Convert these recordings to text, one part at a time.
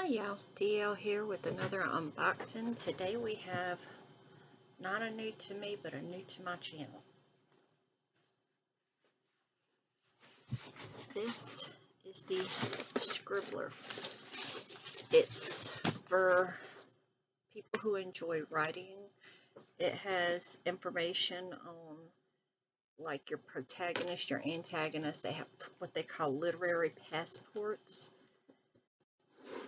Hi y'all, DL here with another unboxing. Today we have not a new to me, but a new to my channel. This is the Scribbler. It's for people who enjoy writing. It has information on like your protagonist, your antagonist. They have what they call literary passports.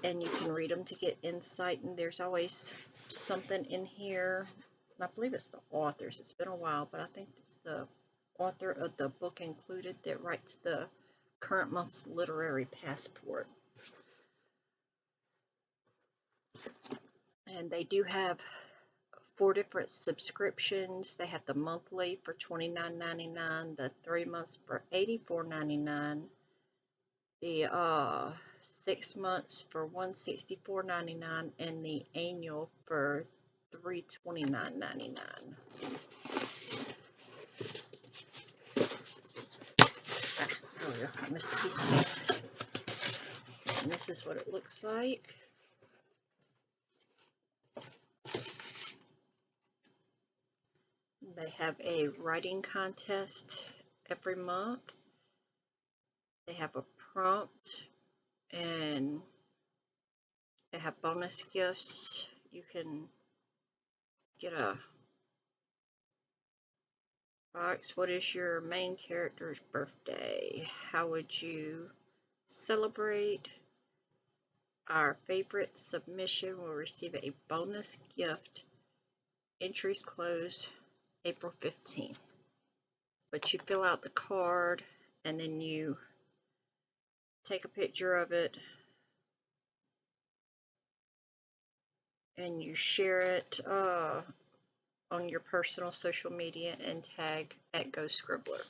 And you can read them to get insight, and there's always something in here. I believe it's the authors. It's been a while, but I think it's the author of the book included that writes the current month's literary passport. And they do have 4 different subscriptions. They have the monthly for $29.99, the 3 months for $84.99, the 6 months for $164.99, and the annual for $329.99. Oh yeah, I missed a piece of it. And this is what it looks like. They have a writing contest every month. They have a prompt, and they have bonus gifts. You can get a box. What is your main character's birthday? How would you celebrate? Our favorite submission will receive a bonus gift. Entries close April 15th. But you fill out the card and then you take a picture of it and you share it on your personal social media and tag at GoScribbler.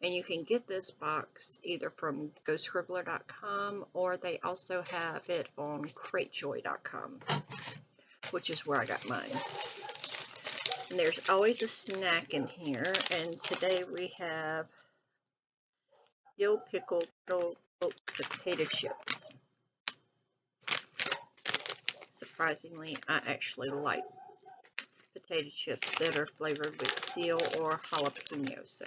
And you can get this box either from GoScribbler.com, or they also have it on CrateJoy.com, which is where I got mine. And there's always a snack in here, and today we have Dill pickled potato chips. Surprisingly, I actually like potato chips that are flavored with dill or jalapeno, so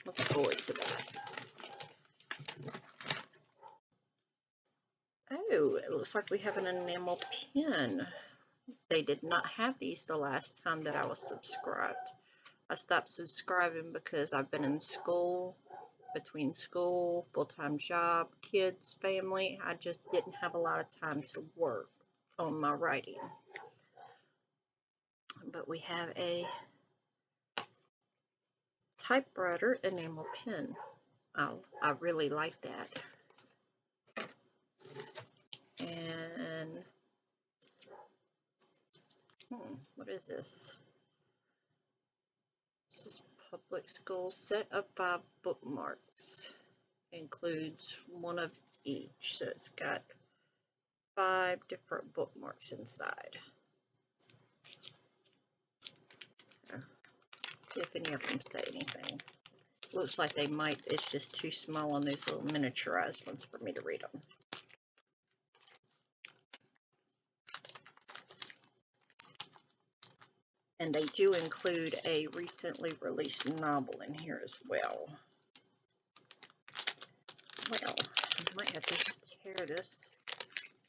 looking forward to that. Oh, it looks like we have an enamel pen. They did not have these the last time that I was subscribed. I stopped subscribing because I've been in school, between school, full-time job, kids, family. I just didn't have a lot of time to work on my writing. But we have a Typewriter Enamel Pen. I really like that. And what is this? This is public school set of 5 bookmarks. Includes one of each, so it's got 5 different bookmarks inside. See if any of them say anything. Looks like they might. It's just too small on these little miniaturized ones for me to read them. And they do include a recently released novel in here as well. Well, I might have to tear this.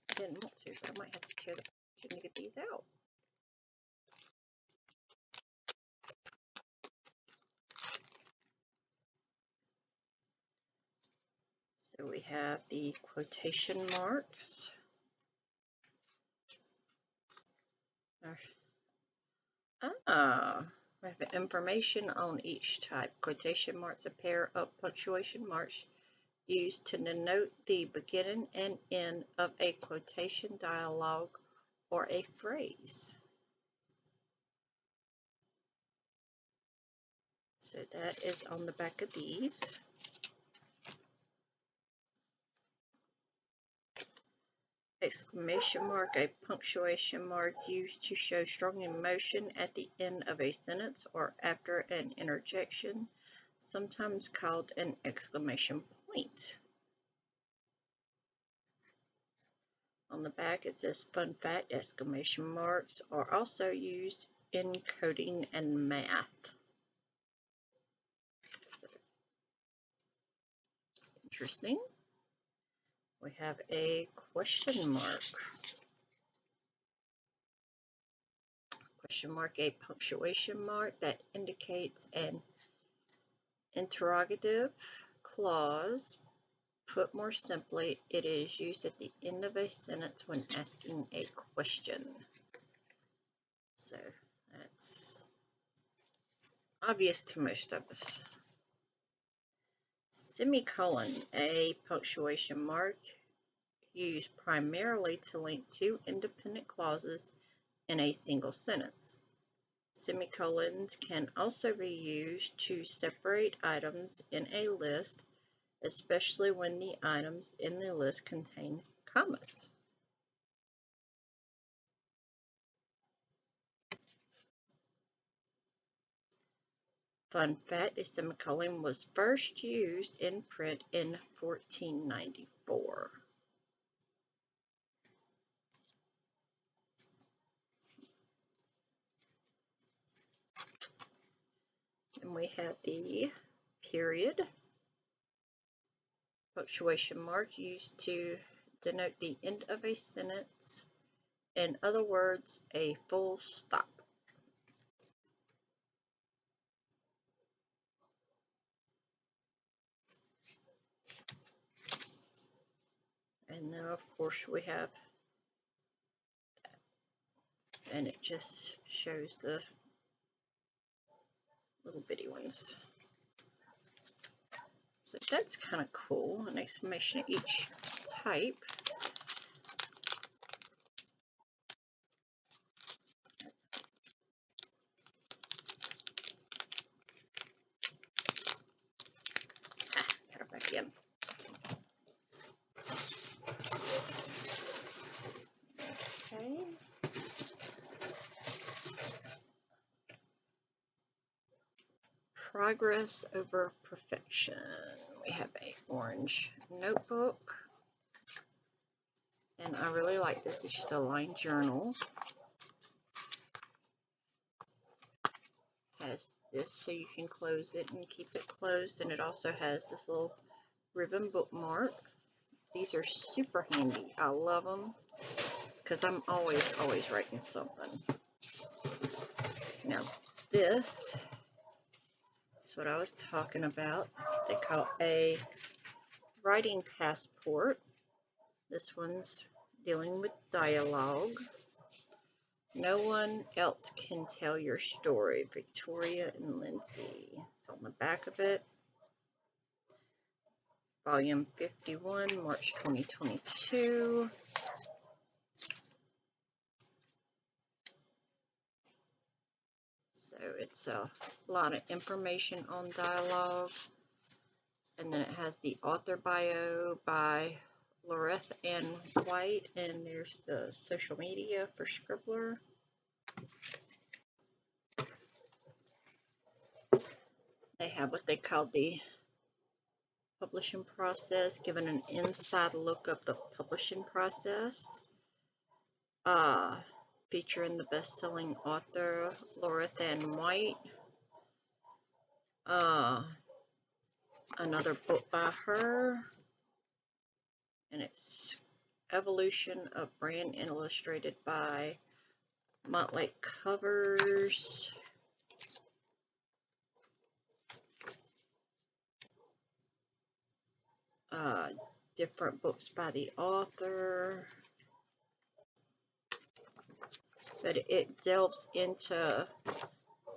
I didn't want to, but I might have to tear the packaging to get these out. So we have the quotation marks. We have information on each type. Quotation marks, a pair of punctuation marks used to denote the beginning and end of a quotation, dialogue, or a phrase. So that is on the back of these. Exclamation mark, a punctuation mark used to show strong emotion at the end of a sentence or after an interjection, sometimes called an exclamation point. On the back it says, fun fact, exclamation marks are also used in coding and math. So, it's interesting. We have a question mark. Question mark, a punctuation mark that indicates an interrogative clause. Put more simply, it is used at the end of a sentence when asking a question. So that's obvious to most of us. Semicolon, a punctuation mark used primarily to link two independent clauses in a single sentence. Semicolons can also be used to separate items in a list, especially when the items in the list contain commas. Fun fact, a semicolon was first used in print in 1494. And we have the period, punctuation mark used to denote the end of a sentence. In other words, a full stop. And then of course we have that. And it just shows the little bitty ones. So that's kind of cool, an explanation of each type. Got it back in. Okay. Progress over perfection. We have a orange notebook. And I really like this. It's just a lined journal. Has this so you can close it and keep it closed. And it also has this little ribbon bookmark. These are super handy. I love them because I'm always writing something. Now this is what I was talking about. They call a writing passport. This one's dealing with dialogue. No one else can tell your story. Victoria and Lindsay. It's on the back of it. Volume 51, March 2022. So it's a lot of information on dialogue. And then it has the author bio by Loreth Ann White, and there's the social media for Scribbler. They have what they call the publishing process, giving an inside look of the publishing process. Featuring the best-selling author Loreth Ann White. Another book by her, and it's Evolution of Brand, illustrated by Motley Covers. Different books by the author, but it delves into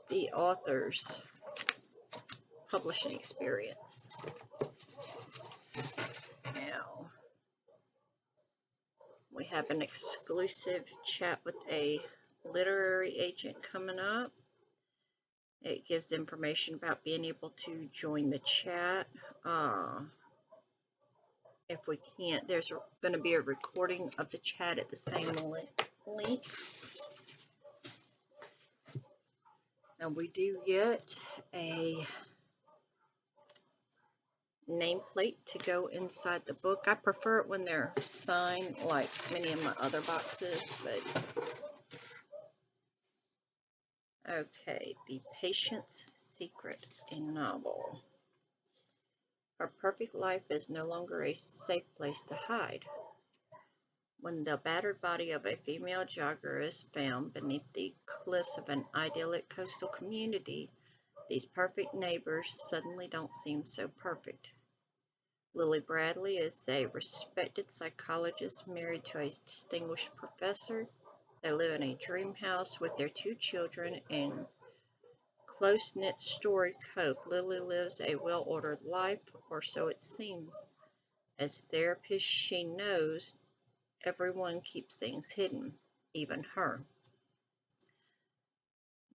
the author's publishing experience. Now, we have an exclusive chat with a literary agent coming up. It gives information about being able to join the chat. If we can't, there's going to be a recording of the chat at the same link. And we do get a nameplate to go inside the book. I prefer it when they're signed like many of my other boxes, but okay, The Patient's Secret, a novel. Her perfect life is no longer a safe place to hide. When the battered body of a female jogger is found beneath the cliffs of an idyllic coastal community, these perfect neighbors suddenly don't seem so perfect. Lily Bradley is a respected psychologist married to a distinguished professor. They live in a dream house with their 2 children and close-knit story cope. Lily lives a well-ordered life, or so it seems. As therapist, she knows everyone keeps things hidden, even her.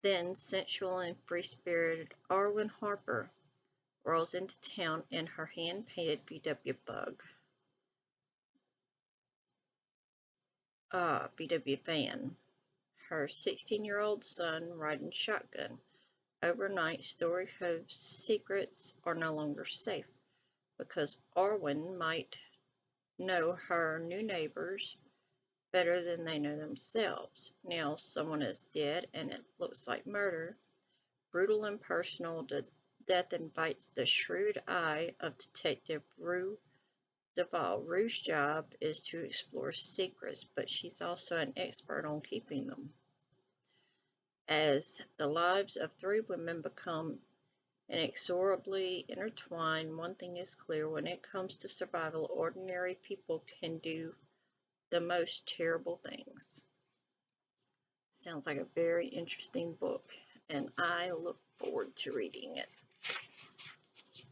Then sensual and free-spirited Arwen Harper rolls into town in her hand-painted VW van, her 16-year-old son riding shotgun. Overnight, Story Cove's secrets are no longer safe because Arwen might know her new neighbors better than they know themselves. Now someone is dead and it looks like murder. Brutal and personal, death invites the shrewd eye of Detective Rue Duval. Rue's job is to explore secrets, but she's also an expert on keeping them. As the lives of 3 women become inexorably intertwined, one thing is clear: when it comes to survival, ordinary people can do the most terrible things. Sounds like a very interesting book, and I look forward to reading it.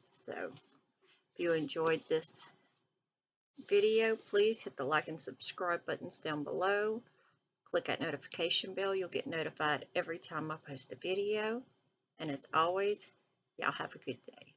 So, if you enjoyed this video, please hit the like and subscribe buttons down below. Click that notification bell. You'll get notified every time I post a video. And as always, y'all have a good day.